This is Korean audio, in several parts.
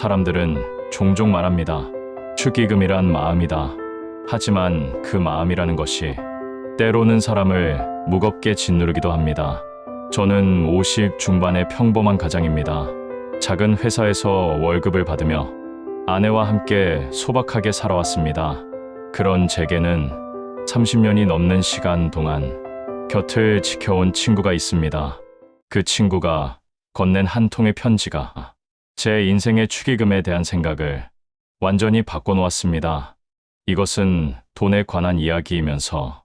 사람들은 종종 말합니다. 축의금이란 마음이다. 하지만 그 마음이라는 것이 때로는 사람을 무겁게 짓누르기도 합니다. 저는 50 중반의 평범한 가장입니다. 작은 회사에서 월급을 받으며 아내와 함께 소박하게 살아왔습니다. 그런 제게는 30년이 넘는 시간 동안 곁을 지켜온 친구가 있습니다. 그 친구가 건넨 한 통의 편지가 제 인생의 축의금에 대한 생각을 완전히 바꿔놓았습니다. 이것은 돈에 관한 이야기이면서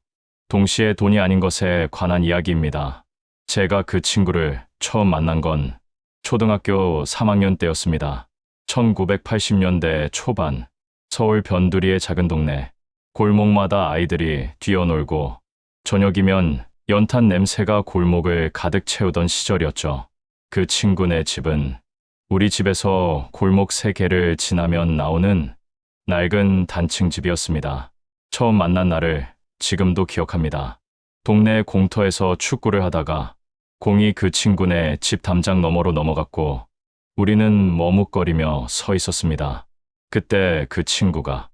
동시에 돈이 아닌 것에 관한 이야기입니다. 제가 그 친구를 처음 만난 건 초등학교 3학년 때였습니다. 1980년대 초반, 서울 변두리의 작은 동네, 골목마다 아이들이 뛰어놀고 저녁이면 연탄 냄새가 골목을 가득 채우던 시절이었죠. 그 친구네 집은 우리 집에서 골목 3개를 지나면 나오는 낡은 단층 집이었습니다. 처음 만난 날을 지금도 기억합니다. 동네 공터에서 축구를 하다가 공이 그 친구네 집 담장 너머로 넘어갔고 우리는 머뭇거리며 서 있었습니다. 그때 그 친구가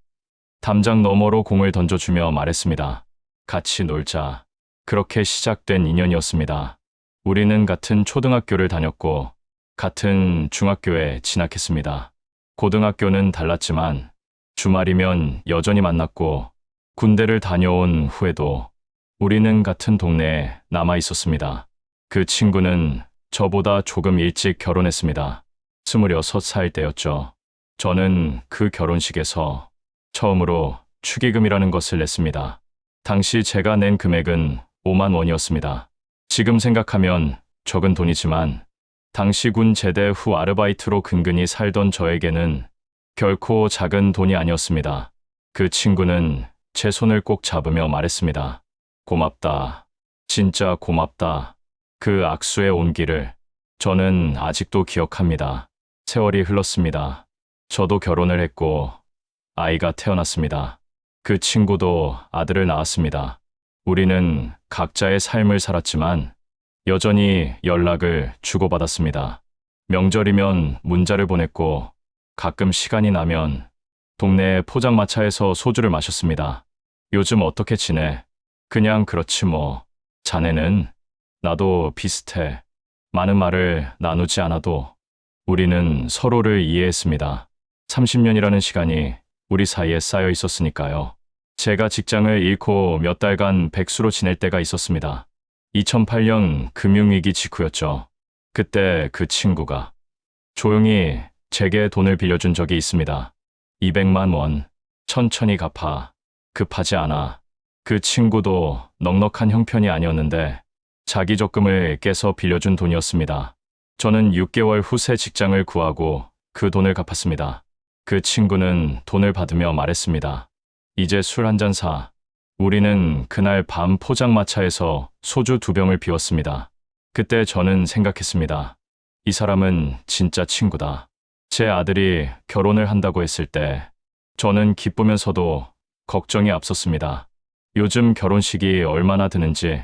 담장 너머로 공을 던져주며 말했습니다. 같이 놀자. 그렇게 시작된 인연이었습니다. 우리는 같은 초등학교를 다녔고 같은 중학교에 진학했습니다. 고등학교는 달랐지만 주말이면 여전히 만났고 군대를 다녀온 후에도 우리는 같은 동네에 남아 있었습니다. 그 친구는 저보다 조금 일찍 결혼했습니다. 26살 때였죠. 저는 그 결혼식에서 처음으로 축의금이라는 것을 냈습니다. 당시 제가 낸 금액은 5만 원이었습니다. 지금 생각하면 적은 돈이지만 당시 군 제대 후 아르바이트로 근근히 살던 저에게는 결코 작은 돈이 아니었습니다. 그 친구는 제 손을 꼭 잡으며 말했습니다. 고맙다. 진짜 고맙다. 그 악수의 온기를 저는 아직도 기억합니다. 세월이 흘렀습니다. 저도 결혼을 했고 아이가 태어났습니다. 그 친구도 아들을 낳았습니다. 우리는 각자의 삶을 살았지만 여전히 연락을 주고받았습니다. 명절이면 문자를 보냈고 가끔 시간이 나면 동네 포장마차에서 소주를 마셨습니다. 요즘 어떻게 지내? 그냥 그렇지 뭐. 자네는? 나도 비슷해. 많은 말을 나누지 않아도 우리는 서로를 이해했습니다. 30년이라는 시간이 우리 사이에 쌓여 있었으니까요. 제가 직장을 잃고 몇 달간 백수로 지낼 때가 있었습니다. 2008년 금융위기 직후였죠. 그때 그 친구가 조용히 제게 돈을 빌려준 적이 있습니다. 200만 원. 천천히 갚아. 급하지 않아. 그 친구도 넉넉한 형편이 아니었는데 자기 적금을 깨서 빌려준 돈이었습니다. 저는 6개월 후 새 직장을 구하고 그 돈을 갚았습니다. 그 친구는 돈을 받으며 말했습니다. 이제 술 한 잔 사. 우리는 그날 밤 포장마차에서 소주 2병을 비웠습니다. 그때 저는 생각했습니다. 이 사람은 진짜 친구다. 제 아들이 결혼을 한다고 했을 때 저는 기쁘면서도 걱정이 앞섰습니다. 요즘 결혼식이 얼마나 드는지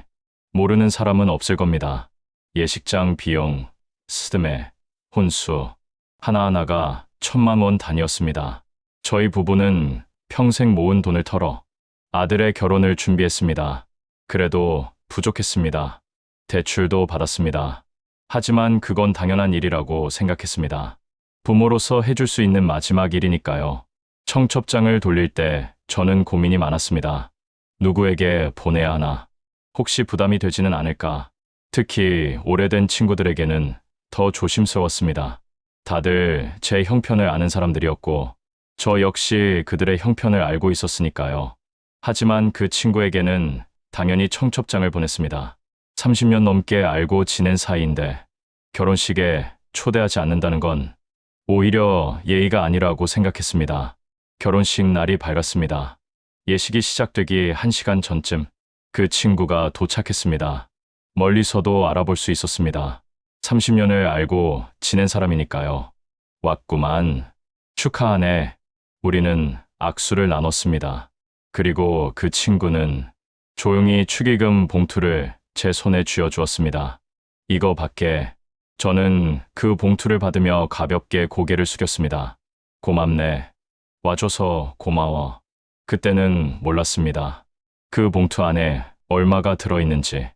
모르는 사람은 없을 겁니다. 예식장 비용, 스드메, 혼수 하나하나가 1,000만 원 단위였습니다. 저희 부부는 평생 모은 돈을 털어 아들의 결혼을 준비했습니다. 그래도 부족했습니다. 대출도 받았습니다. 하지만 그건 당연한 일이라고 생각했습니다. 부모로서 해줄 수 있는 마지막 일이니까요. 청첩장을 돌릴 때 저는 고민이 많았습니다. 누구에게 보내야 하나? 혹시 부담이 되지는 않을까? 특히 오래된 친구들에게는 더 조심스러웠습니다. 다들 제 형편을 아는 사람들이었고 저 역시 그들의 형편을 알고 있었으니까요. 하지만 그 친구에게는 당연히 청첩장을 보냈습니다. 30년 넘게 알고 지낸 사이인데 결혼식에 초대하지 않는다는 건 오히려 예의가 아니라고 생각했습니다. 결혼식 날이 밝았습니다. 예식이 시작되기 1시간 전쯤 그 친구가 도착했습니다. 멀리서도 알아볼 수 있었습니다. 30년을 알고 지낸 사람이니까요. 왔구만. 축하하네. 우리는 악수를 나눴습니다. 그리고 그 친구는 조용히 축의금 봉투를 제 손에 쥐어주었습니다. 이거 밖에 저는 그 봉투를 받으며 가볍게 고개를 숙였습니다. 고맙네. 와줘서 고마워. 그때는 몰랐습니다. 그 봉투 안에 얼마가 들어있는지.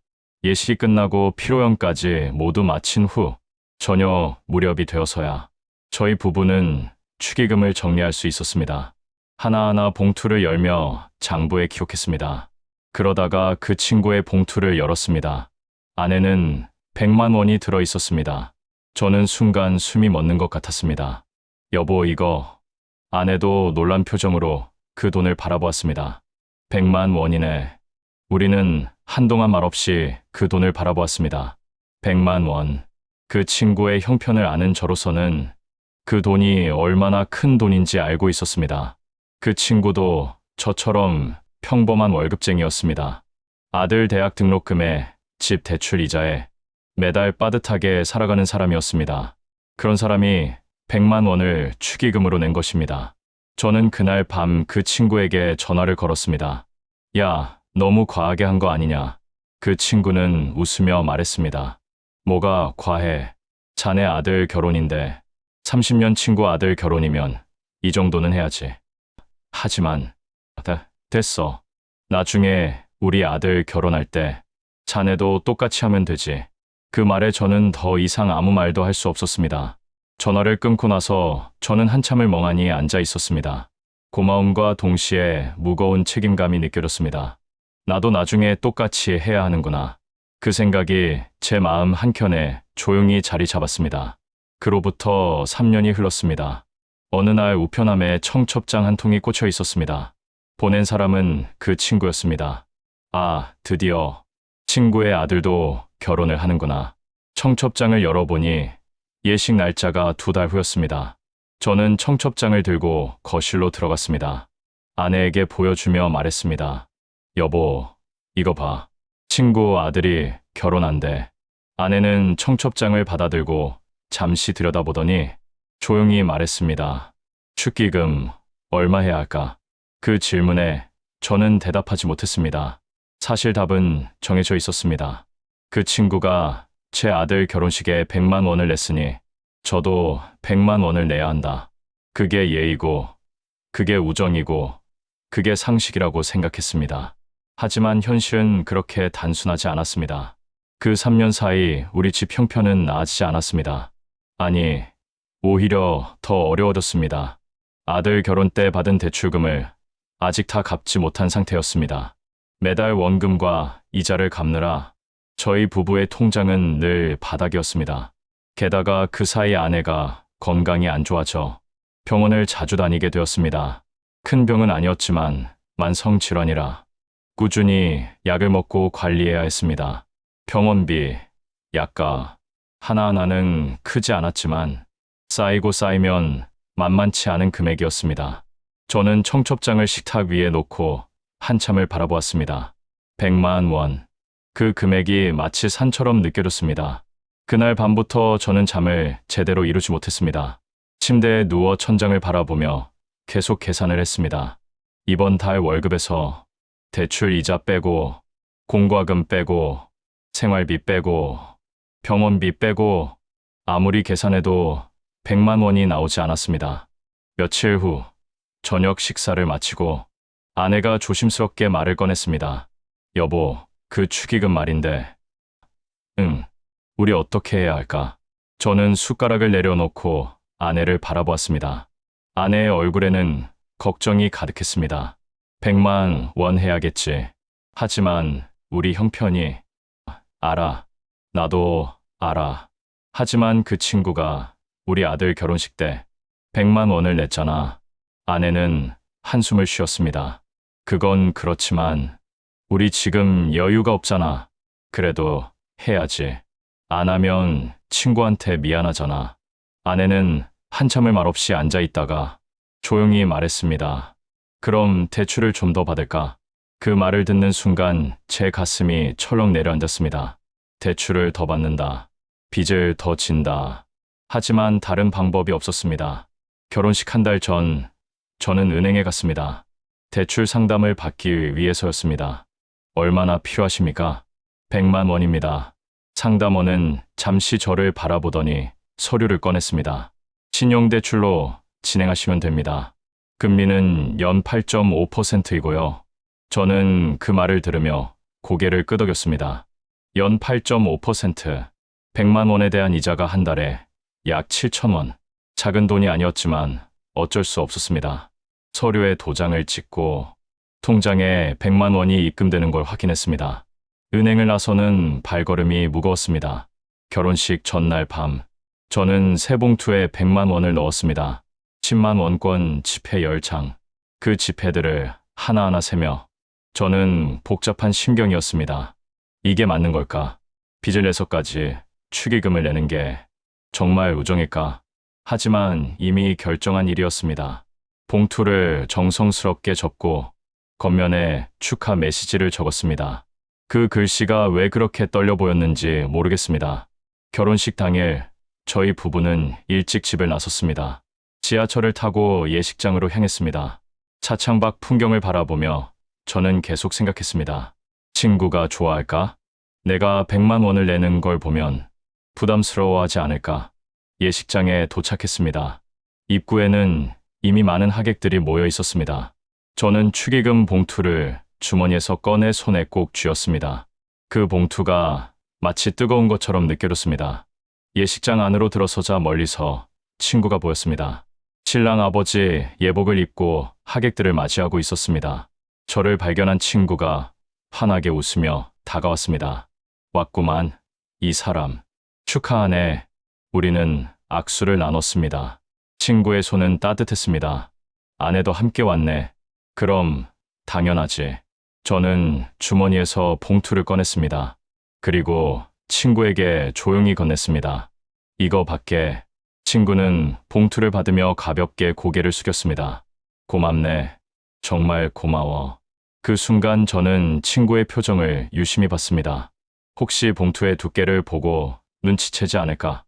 예식이 끝나고 피로연까지 모두 마친 후 저녁 무렵이 되어서야 저희 부부는 축의금을 정리할 수 있었습니다. 하나하나 봉투를 열며 장부에 기록했습니다. 그러다가 그 친구의 봉투를 열었습니다. 안에는 100만 원이 들어 있었습니다. 저는 순간 숨이 멎는 것 같았습니다. 여보, 이거. 아내도 놀란 표정으로 그 돈을 바라보았습니다. 100만 원이네. 우리는 한동안 말없이 그 돈을 바라보았습니다. 100만 원. 그 친구의 형편을 아는 저로서는 그 돈이 얼마나 큰 돈인지 알고 있었습니다. 그 친구도 저처럼 평범한 월급쟁이였습니다. 아들 대학 등록금에 집 대출 이자에 매달 빠듯하게 살아가는 사람이었습니다. 그런 사람이 100만 원을 축의금으로 낸 것입니다. 저는 그날 밤 그 친구에게 전화를 걸었습니다. 야, 너무 과하게 한 거 아니냐? 그 친구는 웃으며 말했습니다. 뭐가 과해? 자네 아들 결혼인데 30년 친구 아들 결혼이면 이 정도는 해야지. 하지만 됐어. 나중에 우리 아들 결혼할 때 자네도 똑같이 하면 되지. 그 말에 저는 더 이상 아무 말도 할 수 없었습니다. 전화를 끊고 나서 저는 한참을 멍하니 앉아 있었습니다. 고마움과 동시에 무거운 책임감이 느껴졌습니다. 나도 나중에 똑같이 해야 하는구나. 그 생각이 제 마음 한켠에 조용히 자리 잡았습니다. 그로부터 3년이 흘렀습니다. 어느 날 우편함에 청첩장 한 통이 꽂혀 있었습니다. 보낸 사람은 그 친구였습니다. 아, 드디어 친구의 아들도 결혼을 하는구나. 청첩장을 열어보니 예식 날짜가 2달 후였습니다. 저는 청첩장을 들고 거실로 들어갔습니다. 아내에게 보여주며 말했습니다. 여보, 이거 봐. 친구 아들이 결혼한대. 아내는 청첩장을 받아들고 잠시 들여다보더니 조용히 말했습니다. 축의금 얼마 해야 할까? 그 질문에 저는 대답하지 못했습니다. 사실 답은 정해져 있었습니다. 그 친구가 제 아들 결혼식에 100만 원을 냈으니 저도 100만 원을 내야 한다. 그게 예의고, 그게 우정이고, 그게 상식이라고 생각했습니다. 하지만 현실은 그렇게 단순하지 않았습니다. 그 3년 사이 우리 집 형편은 나아지지 않았습니다. 아니, 오히려 더 어려워졌습니다. 아들 결혼 때 받은 대출금을 아직 다 갚지 못한 상태였습니다. 매달 원금과 이자를 갚느라 저희 부부의 통장은 늘 바닥이었습니다. 게다가 그 사이 아내가 건강이 안 좋아져 병원을 자주 다니게 되었습니다. 큰 병은 아니었지만 만성질환이라 꾸준히 약을 먹고 관리해야 했습니다. 병원비, 약가, 하나하나는 크지 않았지만 쌓이고 쌓이면 만만치 않은 금액이었습니다. 저는 청첩장을 식탁 위에 놓고 한참을 바라보았습니다. 100만 원. 그 금액이 마치 산처럼 느껴졌습니다. 그날 밤부터 저는 잠을 제대로 이루지 못했습니다. 침대에 누워 천장을 바라보며 계속 계산을 했습니다. 이번 달 월급에서 대출 이자 빼고, 공과금 빼고, 생활비 빼고, 병원비 빼고, 아무리 계산해도 100만 원이 나오지 않았습니다. 며칠 후 저녁 식사를 마치고 아내가 조심스럽게 말을 꺼냈습니다. 여보, 그 축의금 말인데. 응, 우리 어떻게 해야 할까? 저는 숟가락을 내려놓고 아내를 바라보았습니다. 아내의 얼굴에는 걱정이 가득했습니다. 100만 원 해야겠지. 하지만 우리 형편이. 알아. 나도 알아. 하지만 그 친구가 우리 아들 결혼식 때 100만 원을 냈잖아. 아내는 한숨을 쉬었습니다. 그건 그렇지만 우리 지금 여유가 없잖아. 그래도 해야지. 안 하면 친구한테 미안하잖아. 아내는 한참을 말없이 앉아 있다가 조용히 말했습니다. 그럼 대출을 좀 더 받을까? 그 말을 듣는 순간 제 가슴이 철렁 내려앉았습니다. 대출을 더 받는다. 빚을 더 진다. 하지만 다른 방법이 없었습니다. 결혼식 한 달 전, 저는 은행에 갔습니다. 대출 상담을 받기 위해서였습니다. 얼마나 필요하십니까? 100만 원입니다. 상담원은 잠시 저를 바라보더니 서류를 꺼냈습니다. 신용대출로 진행하시면 됩니다. 금리는 연 8.5%이고요. 저는 그 말을 들으며 고개를 끄덕였습니다. 연 8.5%, 100만 원에 대한 이자가 한 달에 약 7천 원. 작은 돈이 아니었지만 어쩔 수 없었습니다. 서류에 도장을 찍고 통장에 100만 원이 입금되는 걸 확인했습니다. 은행을 나서는 발걸음이 무거웠습니다. 결혼식 전날 밤, 저는 새 봉투에 100만 원을 넣었습니다. 10만 원권 지폐 10장. 그 지폐들을 하나하나 세며 저는 복잡한 심경이었습니다. 이게 맞는 걸까? 빚을 내서까지 축의금을 내는 게 정말 우정일까? 하지만 이미 결정한 일이었습니다. 봉투를 정성스럽게 접고 겉면에 축하 메시지를 적었습니다. 그 글씨가 왜 그렇게 떨려 보였는지 모르겠습니다. 결혼식 당일 저희 부부는 일찍 집을 나섰습니다. 지하철을 타고 예식장으로 향했습니다. 차창 밖 풍경을 바라보며 저는 계속 생각했습니다. 친구가 좋아할까? 내가 100만 원을 내는 걸 보면 부담스러워하지 않을까? 예식장에 도착했습니다. 입구에는 이미 많은 하객들이 모여 있었습니다. 저는 축의금 봉투를 주머니에서 꺼내 손에 꼭 쥐었습니다. 그 봉투가 마치 뜨거운 것처럼 느껴졌습니다. 예식장 안으로 들어서자 멀리서 친구가 보였습니다. 신랑 아버지 예복을 입고 하객들을 맞이하고 있었습니다. 저를 발견한 친구가 환하게 웃으며 다가왔습니다. 왔구만, 이 사람. 축하하네. 우리는 악수를 나눴습니다. 친구의 손은 따뜻했습니다. 아내도 함께 왔네. 그럼 당연하지. 저는 주머니에서 봉투를 꺼냈습니다. 그리고 친구에게 조용히 건넸습니다. 이거 받게. 친구는 봉투를 받으며 가볍게 고개를 숙였습니다. 고맙네. 정말 고마워. 그 순간 저는 친구의 표정을 유심히 봤습니다. 혹시 봉투의 두께를 보고 눈치채지 않을까?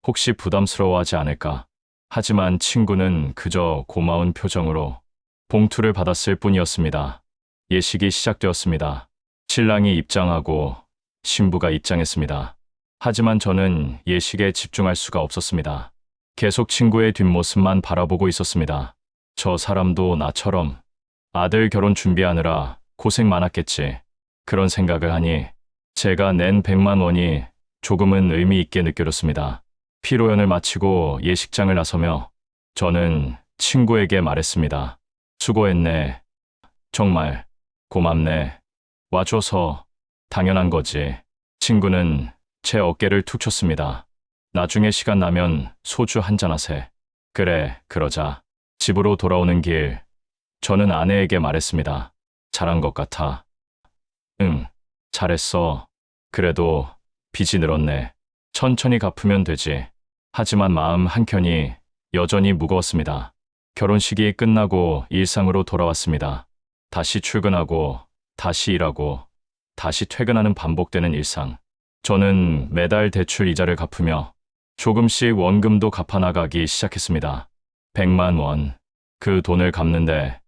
혹시 부담스러워하지 않을까? 하지만 친구는 그저 고마운 표정으로 봉투를 받았을 뿐이었습니다. 예식이 시작되었습니다. 신랑이 입장하고 신부가 입장했습니다. 하지만 저는 예식에 집중할 수가 없었습니다. 계속 친구의 뒷모습만 바라보고 있었습니다. 저 사람도 나처럼 아들 결혼 준비하느라 고생 많았겠지. 그런 생각을 하니 제가 낸 100만 원이 조금은 의미 있게 느껴졌습니다. 피로연을 마치고 예식장을 나서며 저는 친구에게 말했습니다. 수고했네. 정말 고맙네. 와줘서 당연한 거지. 친구는 제 어깨를 툭 쳤습니다. 나중에 시간 나면 소주 한잔 하세. 그래, 그러자. 집으로 돌아오는 길, 저는 아내에게 말했습니다. 잘한 것 같아. 응, 잘했어. 그래도 빚이 늘었네. 천천히 갚으면 되지. 하지만 마음 한켠이 여전히 무거웠습니다. 결혼식이 끝나고 일상으로 돌아왔습니다. 다시 출근하고, 다시 일하고, 다시 퇴근하는 반복되는 일상. 저는 매달 대출 이자를 갚으며 조금씩 원금도 갚아나가기 시작했습니다. 100만 원. 그 돈을 갚는데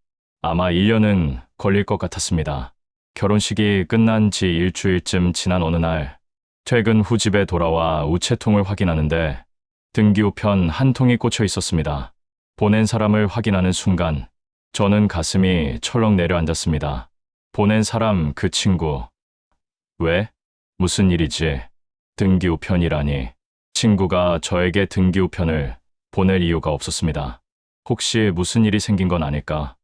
아마 1년은 걸릴 것 같았습니다. 결혼식이 끝난 지 일주일쯤 지난 어느 날, 퇴근 후 집에 돌아와 우체통을 확인하는데 등기우편 한 통이 꽂혀 있었습니다. 보낸 사람을 확인하는 순간 저는 가슴이 철렁 내려앉았습니다. 보낸 사람 그 친구. 왜? 무슨 일이지? 등기우편이라니. 친구가 저에게 등기우편을 보낼 이유가 없었습니다. 혹시 무슨 일이 생긴 건 아닐까?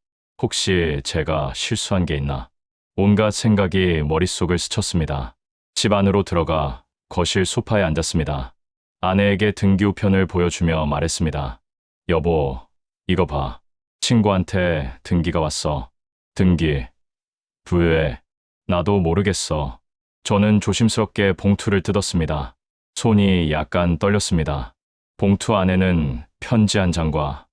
혹시 제가 실수한 게 있나? 온갖 생각이 머릿속을 스쳤습니다. 집 안으로 들어가 거실 소파에 앉았습니다. 아내에게 등기우편을 보여주며 말했습니다. 여보, 이거 봐. 친구한테 등기가 왔어. 등기. 왜? 나도 모르겠어. 저는 조심스럽게 봉투를 뜯었습니다. 손이 약간 떨렸습니다. 봉투 안에는 편지 한 장과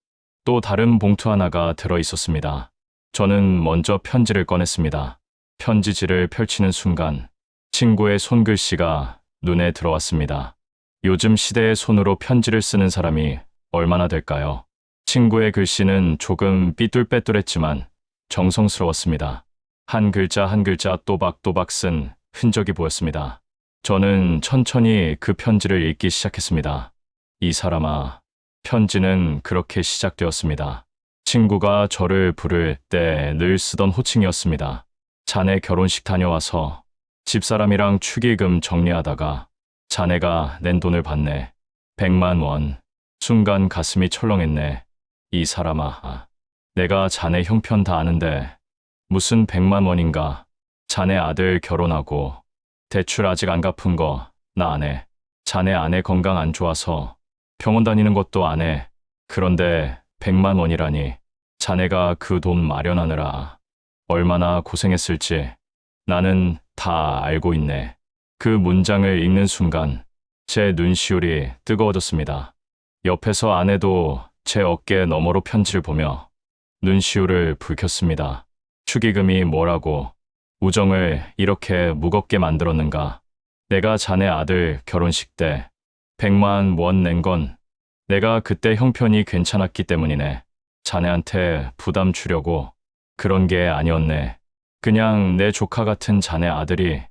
또 다른 봉투 하나가 들어 있었습니다. 저는 먼저 편지를 꺼냈습니다. 편지지를 펼치는 순간 친구의 손글씨가 눈에 들어왔습니다. 요즘 시대의 손으로 편지를 쓰는 사람이 얼마나 될까요? 친구의 글씨는 조금 삐뚤빼뚤했지만 정성스러웠습니다. 한 글자 한 글자 또박또박 쓴 흔적이 보였습니다. 저는 천천히 그 편지를 읽기 시작했습니다. 이 사람아, 편지는 그렇게 시작되었습니다. 친구가 저를 부를 때 늘 쓰던 호칭이었습니다. 자네 결혼식 다녀와서 집사람이랑 축의금 정리하다가 자네가 낸 돈을 받네. 100만 원. 순간 가슴이 철렁했네. 이 사람아, 내가 자네 형편 다 아는데 무슨 100만 원인가. 자네 아들 결혼하고 대출 아직 안 갚은 거 나 안 해. 자네 아내 건강 안 좋아서 병원 다니는 것도 안 해. 그런데 100만 원이라니. 자네가 그 돈 마련하느라 얼마나 고생했을지 나는 다 알고 있네. 그 문장을 읽는 순간 제 눈시울이 뜨거워졌습니다. 옆에서 아내도 제 어깨 너머로 편지를 보며 눈시울을 붉혔습니다. 축의금이 뭐라고 우정을 이렇게 무겁게 만들었는가. 내가 자네 아들 결혼식 때 100만 원 낸 건 내가 그때 형편이 괜찮았기 때문이네. 자네한테 부담 주려고 그런 게 아니었네. 그냥 내 조카 같은 자네 아들이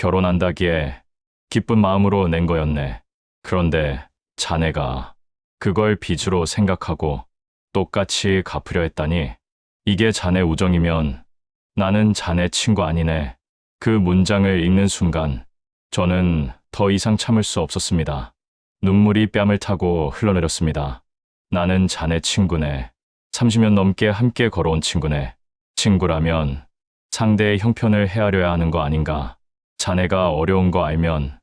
결혼한다기에 기쁜 마음으로 낸 거였네. 그런데 자네가 그걸 빚으로 생각하고 똑같이 갚으려 했다니. 이게 자네 우정이면 나는 자네 친구 아니네. 그 문장을 읽는 순간 저는 더 이상 참을 수 없었습니다. 눈물이 뺨을 타고 흘러내렸습니다. 나는 자네 친구네. 30년 넘게 함께 걸어온 친구네. 친구라면 상대의 형편을 헤아려야 하는 거 아닌가. 자네가 어려운 거 알면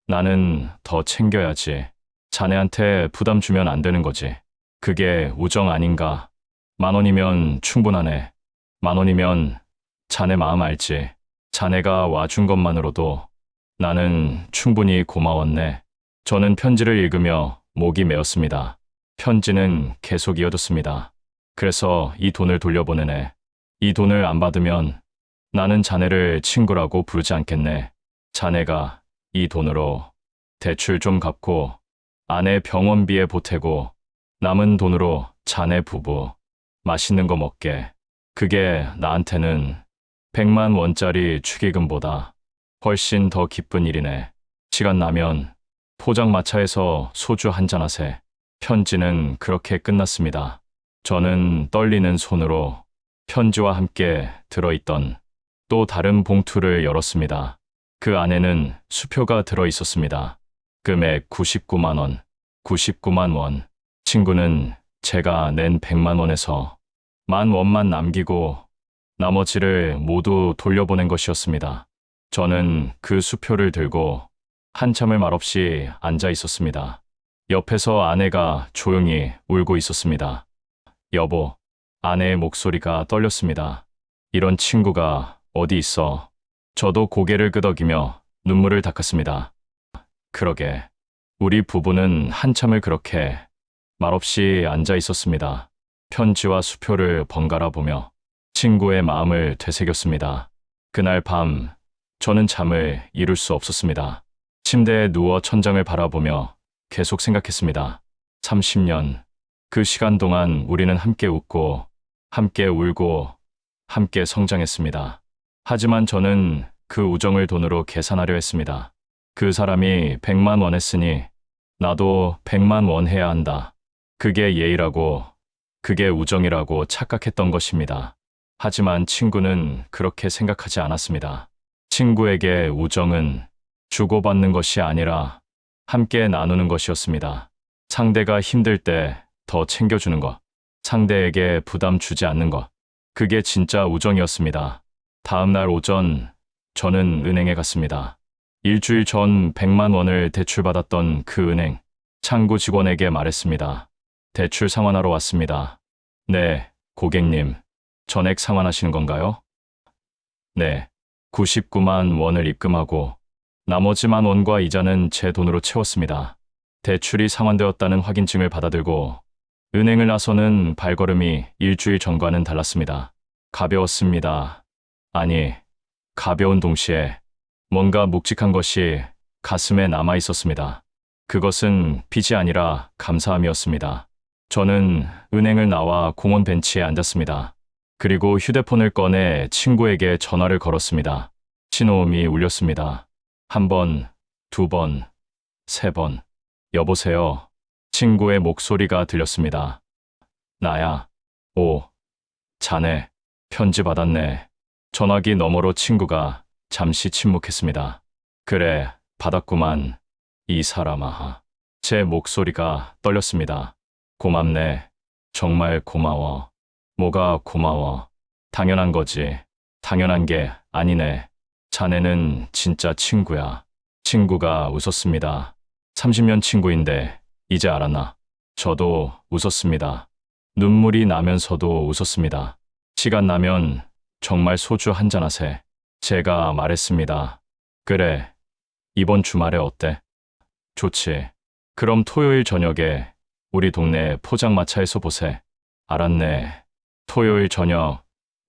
나는 더 챙겨야지. 자네한테 부담 주면 안 되는 거지. 그게 우정 아닌가. 10,000원이면 충분하네. 10,000원이면 자네 마음 알지. 자네가 와준 것만으로도 나는 충분히 고마웠네. 저는 편지를 읽으며 목이 메었습니다. 편지는 계속 이어졌습니다. 그래서 이 돈을 돌려보내네. 이 돈을 안 받으면 나는 자네를 친구라고 부르지 않겠네. 자네가 이 돈으로 대출 좀 갚고 아내 병원비에 보태고 남은 돈으로 자네 부부 맛있는 거 먹게. 그게 나한테는 100만 원짜리 축의금보다 훨씬 더 기쁜 일이네. 시간 나면 포장마차에서 소주 한잔 하세. 편지는 그렇게 끝났습니다. 저는 떨리는 손으로 편지와 함께 들어있던 또 다른 봉투를 열었습니다. 그 안에는 수표가 들어 있었습니다. 금액 99만 원. 99만 원. 친구는 제가 낸 100만 원에서 10,000원만 남기고 나머지를 모두 돌려보낸 것이었습니다. 저는 그 수표를 들고 한참을 말없이 앉아 있었습니다. 옆에서 아내가 조용히 울고 있었습니다. 여보, 아내의 목소리가 떨렸습니다. 이런 친구가 어디 있어? 저도 고개를 끄덕이며 눈물을 닦았습니다. 그러게, 우리 부부는 한참을 그렇게 말없이 앉아 있었습니다. 편지와 수표를 번갈아 보며 친구의 마음을 되새겼습니다. 그날 밤, 저는 잠을 이룰 수 없었습니다. 침대에 누워 천장을 바라보며 계속 생각했습니다. 30년, 그 시간 동안 우리는 함께 웃고, 함께 울고, 함께 성장했습니다. 하지만 저는 그 우정을 돈으로 계산하려 했습니다. 그 사람이 100만 원 했으니 나도 100만 원 해야 한다. 그게 예의라고, 그게 우정이라고 착각했던 것입니다. 하지만 친구는 그렇게 생각하지 않았습니다. 친구에게 우정은 주고받는 것이 아니라 함께 나누는 것이었습니다. 상대가 힘들 때 더 챙겨주는 것, 상대에게 부담 주지 않는 것, 그게 진짜 우정이었습니다. 다음 날 오전, 저는 은행에 갔습니다. 일주일 전 100만 원을 대출받았던 그 은행, 창구 직원에게 말했습니다. 대출 상환하러 왔습니다. 네, 고객님, 전액 상환하시는 건가요? 네, 99만 원을 입금하고 나머지 10,000원과 이자는 제 돈으로 채웠습니다. 대출이 상환되었다는 확인증을 받아들고 은행을 나서는 발걸음이 일주일 전과는 달랐습니다. 가벼웠습니다. 아니, 가벼운 동시에 뭔가 묵직한 것이 가슴에 남아 있었습니다. 그것은 빚이 아니라 감사함이었습니다. 저는 은행을 나와 공원 벤치에 앉았습니다. 그리고 휴대폰을 꺼내 친구에게 전화를 걸었습니다. 신호음이 울렸습니다. 한 번, 2번, 3번. 여보세요. 친구의 목소리가 들렸습니다. 나야. 오, 자네. 편지 받았네. 전화기 너머로 친구가 잠시 침묵했습니다. 그래, 받았구만. 이 사람아. 제 목소리가 떨렸습니다. 고맙네. 정말 고마워. 뭐가 고마워. 당연한 거지. 당연한 게 아니네. 자네는 진짜 친구야. 친구가 웃었습니다. 30년 친구인데 이제 알았나? 저도 웃었습니다. 눈물이 나면서도 웃었습니다. 시간 나면 정말 소주 한잔 하세. 제가 말했습니다. 그래, 이번 주말에 어때? 좋지. 그럼 토요일 저녁에 우리 동네 포장마차에서 보세. 알았네. 토요일 저녁,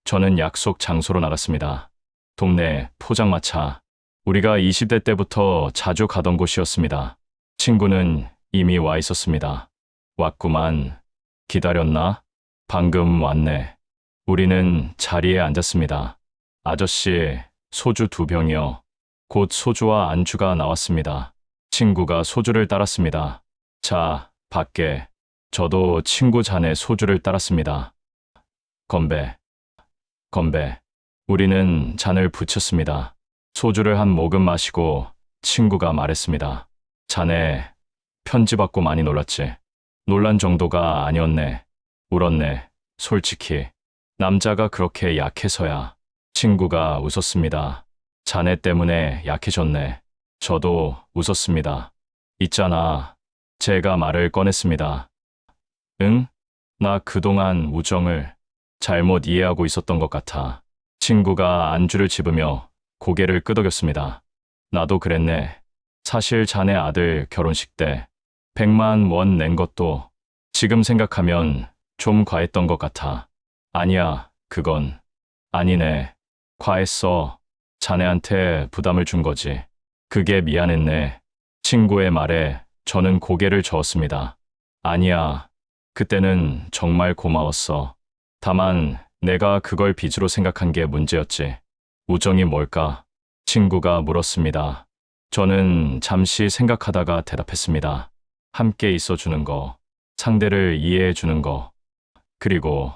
저는 약속 장소로 나갔습니다. 동네 포장마차. 우리가 20대 때부터 자주 가던 곳이었습니다. 친구는 이미 와 있었습니다. 왔구만. 기다렸나? 방금 왔네. 우리는 자리에 앉았습니다. 아저씨, 소주 2병이요. 곧 소주와 안주가 나왔습니다. 친구가 소주를 따랐습니다. 자, 밖에. 저도 친구 잔에 소주를 따랐습니다. 건배. 건배. 우리는 잔을 붙였습니다. 소주를 한 모금 마시고 친구가 말했습니다. 자네, 편지 받고 많이 놀랐지? 놀란 정도가 아니었네. 울었네. 솔직히. 남자가 그렇게 약해서야. 친구가 웃었습니다. 자네 때문에 약해졌네. 저도 웃었습니다. 있잖아. 제가 말을 꺼냈습니다. 응? 나 그동안 우정을 잘못 이해하고 있었던 것 같아. 친구가 안주를 집으며 고개를 끄덕였습니다. 나도 그랬네. 사실 자네 아들 결혼식 때 100만 원 낸 것도 지금 생각하면 좀 과했던 것 같아. 아니야, 그건. 아니네. 과했어. 자네한테 부담을 준 거지. 그게 미안했네. 친구의 말에 저는 고개를 저었습니다. 아니야. 그때는 정말 고마웠어. 다만 내가 그걸 빚으로 생각한 게 문제였지. 우정이 뭘까? 친구가 물었습니다. 저는 잠시 생각하다가 대답했습니다. 함께 있어주는 거, 상대를 이해해주는 거. 그리고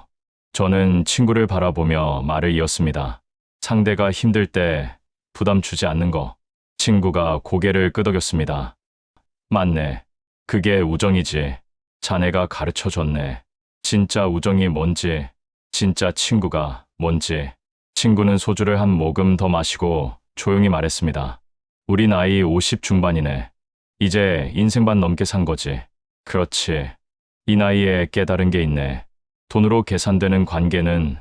저는 친구를 바라보며 말을 이었습니다. 상대가 힘들 때 부담 주지 않는 거. 친구가 고개를 끄덕였습니다. 맞네. 그게 우정이지. 자네가 가르쳐줬네. 진짜 우정이 뭔지, 진짜 친구가 뭔지. 친구는 소주를 한 모금 더 마시고 조용히 말했습니다. 우리 나이 50 중반이네. 이제 인생 반 넘게 산 거지. 그렇지. 이 나이에 깨달은 게 있네. 돈으로 계산되는 관계는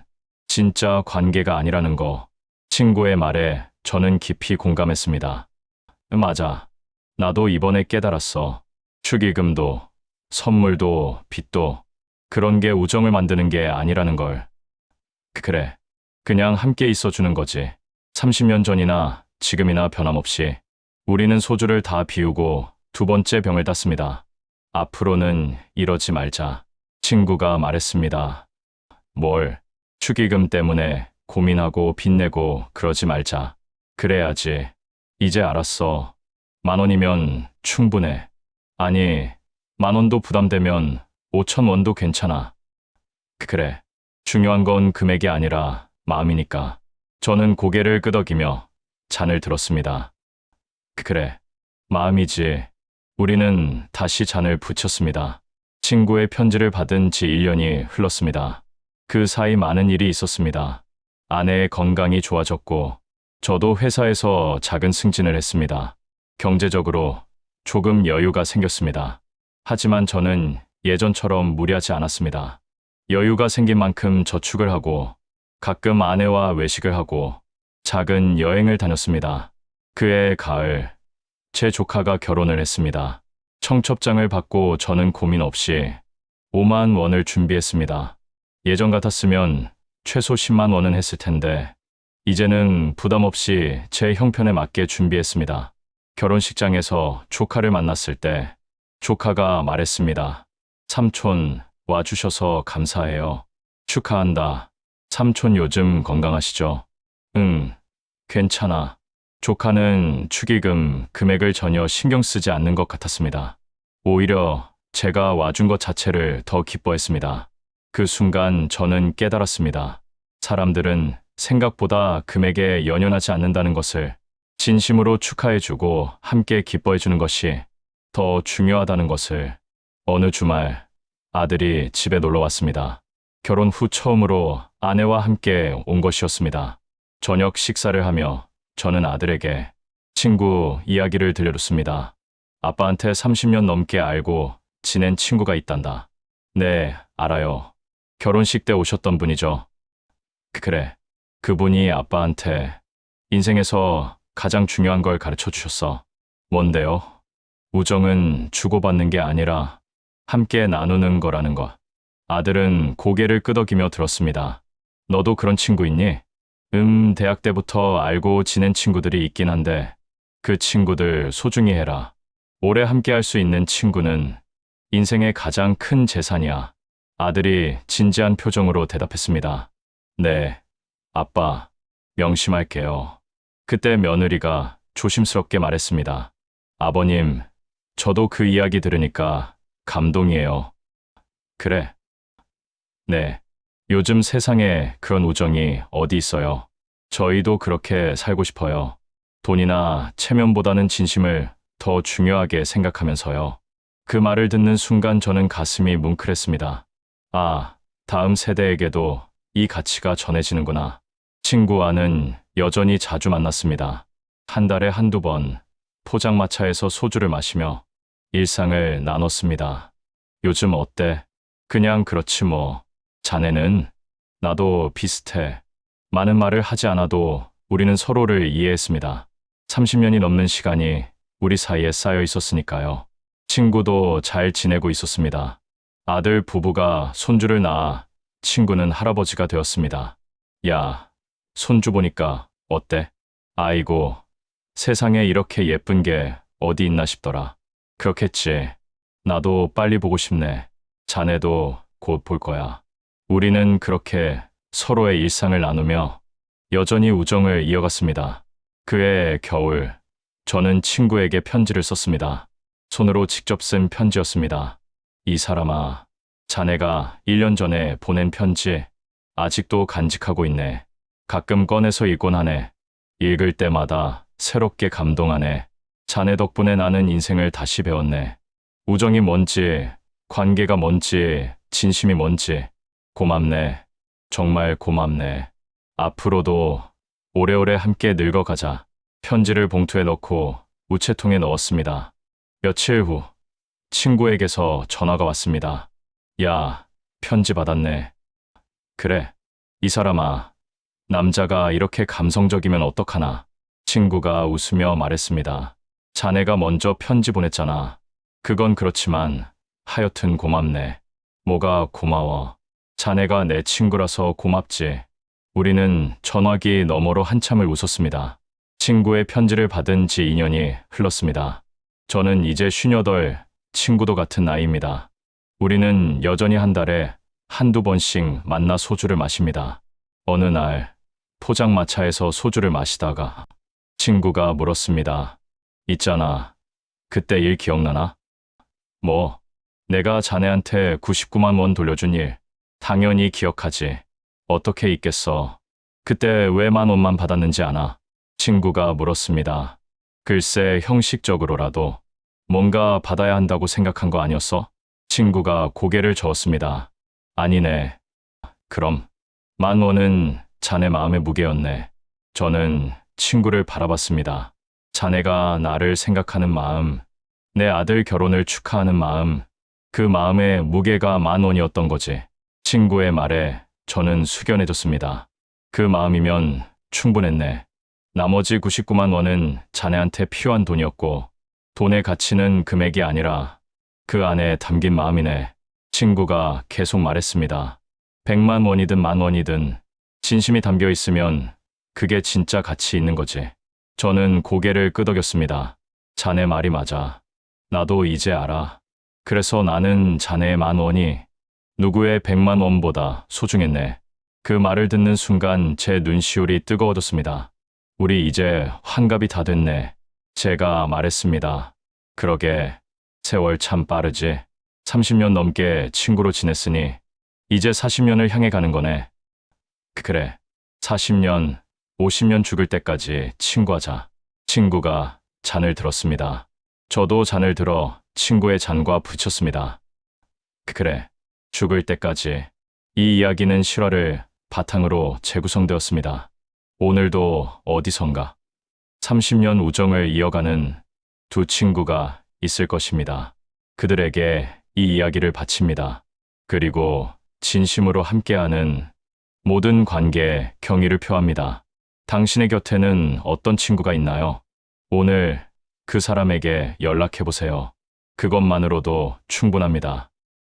진짜 관계가 아니라는 거. 친구의 말에 저는 깊이 공감했습니다. 맞아. 나도 이번에 깨달았어. 축의금도, 선물도, 빚도 그런 게 우정을 만드는 게 아니라는 걸. 그래. 그냥 함께 있어주는 거지. 30년 전이나 지금이나 변함없이. 우리는 소주를 다 비우고 2번째 병을 땄습니다. 앞으로는 이러지 말자. 친구가 말했습니다. 뭘, 축의금 때문에 고민하고 빚내고 그러지 말자. 그래야지. 이제 알았어. 10,000원이면 충분해. 아니, 10,000원도 부담되면 5,000원도 괜찮아. 그래. 중요한 건 금액이 아니라 마음이니까. 저는 고개를 끄덕이며 잔을 들었습니다. 그래. 마음이지. 우리는 다시 잔을 붙였습니다. 친구의 편지를 받은 지 1년이 흘렀습니다. 그 사이 많은 일이 있었습니다. 아내의 건강이 좋아졌고, 저도 회사에서 작은 승진을 했습니다. 경제적으로 조금 여유가 생겼습니다. 하지만 저는 예전처럼 무리하지 않았습니다. 여유가 생긴 만큼 저축을 하고, 가끔 아내와 외식을 하고, 작은 여행을 다녔습니다. 그해 가을, 제 조카가 결혼을 했습니다. 청첩장을 받고 저는 고민 없이 5만 원을 준비했습니다. 예전 같았으면 최소 10만 원은 했을 텐데, 이제는 부담 없이 제 형편에 맞게 준비했습니다. 결혼식장에서 조카를 만났을 때 조카가 말했습니다. 삼촌 와주셔서 감사해요. 축하한다. 삼촌 요즘 건강하시죠? 응, 괜찮아. 조카는 축의금 금액을 전혀 신경 쓰지 않는 것 같았습니다. 오히려 제가 와준 것 자체를 더 기뻐했습니다. 그 순간 저는 깨달았습니다. 사람들은 생각보다 금액에 연연하지 않는다는 것을, 진심으로 축하해주고 함께 기뻐해주는 것이 더 중요하다는 것을. 어느 주말 아들이 집에 놀러 왔습니다. 결혼 후 처음으로 아내와 함께 온 것이었습니다. 저녁 식사를 하며 저는 아들에게 친구 이야기를 들려줬습니다. 아빠한테 30년 넘게 알고 지낸 친구가 있단다. 네, 알아요. 결혼식 때 오셨던 분이죠. 그래, 그분이 아빠한테 인생에서 가장 중요한 걸 가르쳐 주셨어. 뭔데요? 우정은 주고받는 게 아니라 함께 나누는 거라는 것. 아들은 고개를 끄덕이며 들었습니다. 너도 그런 친구 있니? 대학 때부터 알고 지낸 친구들이 있긴 한데 그 친구들 소중히 해라. 오래 함께 할 수 있는 친구는 인생의 가장 큰 재산이야. 아들이 진지한 표정으로 대답했습니다. 네, 아빠, 명심할게요. 그때 며느리가 조심스럽게 말했습니다. 아버님, 저도 그 이야기 들으니까 감동이에요. 그래. 네. 요즘 세상에 그런 우정이 어디 있어요. 저희도 그렇게 살고 싶어요. 돈이나 체면보다는 진심을 더 중요하게 생각하면서요. 그 말을 듣는 순간 저는 가슴이 뭉클했습니다. 아, 다음 세대에게도 이 가치가 전해지는구나. 친구와는 여전히 자주 만났습니다. 한 달에 한두 번 포장마차에서 소주를 마시며 일상을 나눴습니다. 요즘 어때? 그냥 그렇지 뭐. 자네는? 나도 비슷해. 많은 말을 하지 않아도 우리는 서로를 이해했습니다. 30년이 넘는 시간이 우리 사이에 쌓여 있었으니까요. 친구도 잘 지내고 있었습니다. 아들 부부가 손주를 낳아 친구는 할아버지가 되었습니다. 야, 손주 보니까 어때? 아이고, 세상에 이렇게 예쁜 게 어디 있나 싶더라. 그렇겠지. 나도 빨리 보고 싶네. 자네도 곧 볼 거야. 우리는 그렇게 서로의 일상을 나누며 여전히 우정을 이어갔습니다. 그해 겨울, 저는 친구에게 편지를 썼습니다. 손으로 직접 쓴 편지였습니다. 이 사람아, 자네가 1년 전에 보낸 편지 아직도 간직하고 있네. 가끔 꺼내서 읽곤 하네. 읽을 때마다 새롭게 감동하네. 자네 덕분에 나는 인생을 다시 배웠네. 우정이 뭔지, 관계가 뭔지, 진심이 뭔지. 고맙네. 정말 고맙네. 앞으로도 오래오래 함께 늙어가자. 편지를 봉투에 넣고 우체통에 넣었습니다. 며칠 후 친구에게서 전화가 왔습니다. 야, 편지 받았네. 그래, 이 사람아, 남자가 이렇게 감성적이면 어떡하나. 친구가 웃으며 말했습니다. 자네가 먼저 편지 보냈잖아. 그건 그렇지만 하여튼 고맙네. 뭐가 고마워. 자네가 내 친구라서 고맙지. 우리는 전화기 너머로 한참을 웃었습니다. 친구의 편지를 받은 지 2년이 흘렀습니다. 저는 이제 58, 친구도 같은 나이입니다. 우리는 여전히 한 달에 한두 번씩 만나 소주를 마십니다. 어느 날 포장마차에서 소주를 마시다가 친구가 물었습니다. 있잖아, 그때 일 기억나나? 뭐, 내가 자네한테 99만 원 돌려준 일 당연히 기억하지. 어떻게 잊겠어. 그때 왜 10,000원만 받았는지 아나? 친구가 물었습니다. 글쎄, 형식적으로라도 뭔가 받아야 한다고 생각한 거 아니었어? 친구가 고개를 저었습니다. 아니네. 그럼 10,000원은 자네 마음의 무게였네. 저는 친구를 바라봤습니다. 자네가 나를 생각하는 마음, 내 아들 결혼을 축하하는 마음, 그 마음의 무게가 10,000원이었던 거지. 친구의 말에 저는 숙연해졌습니다. 그 마음이면 충분했네. 나머지 99만 원은 자네한테 필요한 돈이었고, 돈의 가치는 금액이 아니라 그 안에 담긴 마음이네. 친구가 계속 말했습니다. 100만 원이든 10,000원이든 진심이 담겨 있으면 그게 진짜 가치 있는 거지. 저는 고개를 끄덕였습니다. 자네 말이 맞아. 나도 이제 알아. 그래서 나는 자네의 10,000원이 누구의 100만 원보다 소중했네. 그 말을 듣는 순간 제 눈시울이 뜨거워졌습니다. 우리 이제 환갑이 다 됐네. 제가 말했습니다. 그러게, 세월 참 빠르지. 30년 넘게 친구로 지냈으니 이제 40년을 향해 가는 거네. 그래, 40년, 50년 죽을 때까지 친구하자. 친구가 잔을 들었습니다. 저도 잔을 들어 친구의 잔과 붙였습니다. 그래, 죽을 때까지. 이 이야기는 실화를 바탕으로 재구성되었습니다. 오늘도 어디선가 30년 우정을 이어가는 두 친구가 있을 것입니다. 그들에게 이 이야기를 바칩니다. 그리고 진심으로 함께하는 모든 관계에 경의를 표합니다. 당신의 곁에는 어떤 친구가 있나요? 오늘 그 사람에게 연락해보세요. 그것만으로도 충분합니다.